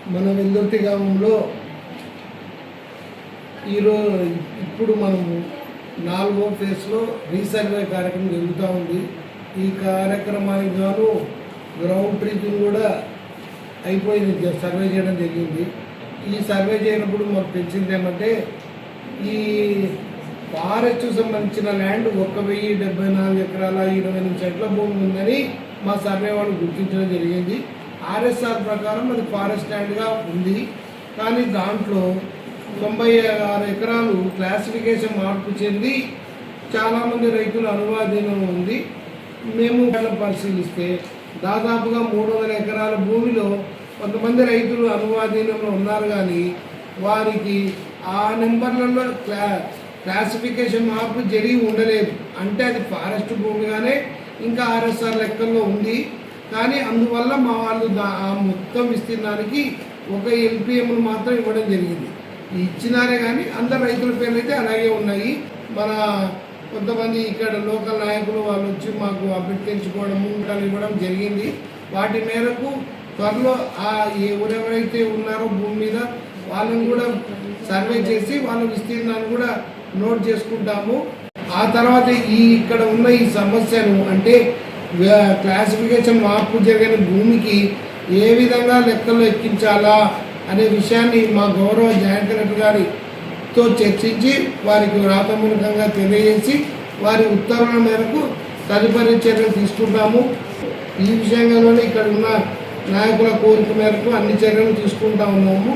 మన వెల్దుర్తి గ్రామంలో ఇప్పుడు మనము 4వ ఫేజ్లో రీసర్వే కార్యక్రమం జరుగుతూ ఉంది. ఈ కార్యక్రమానికి గాను గ్రౌండ్ ట్రీటింగ్ కూడా అయిపోయింది, సర్వే చేయడం జరిగింది. ఈ సర్వే చేయనప్పుడు మాకు తెలిసింది ఏమంటే ఈ ఫారెస్ట్ సంబంధించిన ల్యాండ్ 1074 ఎకరాల 28 సెంట్ల భూమి ఉందని మా సర్వే వాళ్ళు గుర్తించడం జరిగింది. ఆర్ఎస్ఆర్ ప్రకారం అది ఫారెస్ట్ ల్యాండ్గా ఉంది. కానీ దాంట్లో 96 ఎకరాలు క్లాసిఫికేషన్ మార్పు చెంది చాలామంది రైతుల అనువాదీనం ఉంది. మేము పరిశీలిస్తే దాదాపుగా 300 ఎకరాల భూమిలో కొంతమంది రైతులు అనువాదీనంలో ఉన్నారు, కానీ వారికి ఆ నెంబర్లలో క్లాసిఫికేషన్ మార్పు జరిగి ఉండలేదు. అంటే అది ఫారెస్ట్ భూమిగానే ఇంకా ఆర్ఎస్ఆర్ లెక్కల్లో ఉంది. కానీ అందువల్ల మా వాళ్ళు ఆ మొత్తం విస్తీర్ణానికి ఒక ఎల్పిఎంను మాత్రం ఇవ్వడం జరిగింది. ఇచ్చినారే కానీ అందరు రైతుల పేర్లు అయితే అలాగే ఉన్నాయి. మన కొంతమంది ఇక్కడ లోకల్ నాయకులు వాళ్ళు వచ్చి మాకు అభ్యర్థించుకోవడము ఇవ్వడం జరిగింది. వాటి మేరకు త్వరలో ఎవరెవరైతే ఉన్నారో భూమి మీద వాళ్ళని కూడా సర్వే చేసి వాళ్ళ విస్తీర్ణాన్ని కూడా నోట్ చేసుకుంటాము. ఆ తర్వాత ఇక్కడ ఉన్న ఈ సమస్యను అంటే క్లాసిఫికేషన్ మార్పు జరిగిన భూమికి ఏ విధంగా లెక్కల్లో ఎక్కించాలా అనే విషయాన్ని మా గౌరవ జాయింట్ కలెక్టర్ గారితో చర్చించి వారికి వ్రాతమూలకంగా తెలియజేసి వారి ఉత్తర్వుల మేరకు తదుపరి చర్యలు తీసుకుంటాము. ఈ విషయంగానే ఇక్కడ ఉన్న నాయకుల కోరిక మేరకు అన్ని చర్యలు తీసుకుంటా ఉన్నాము.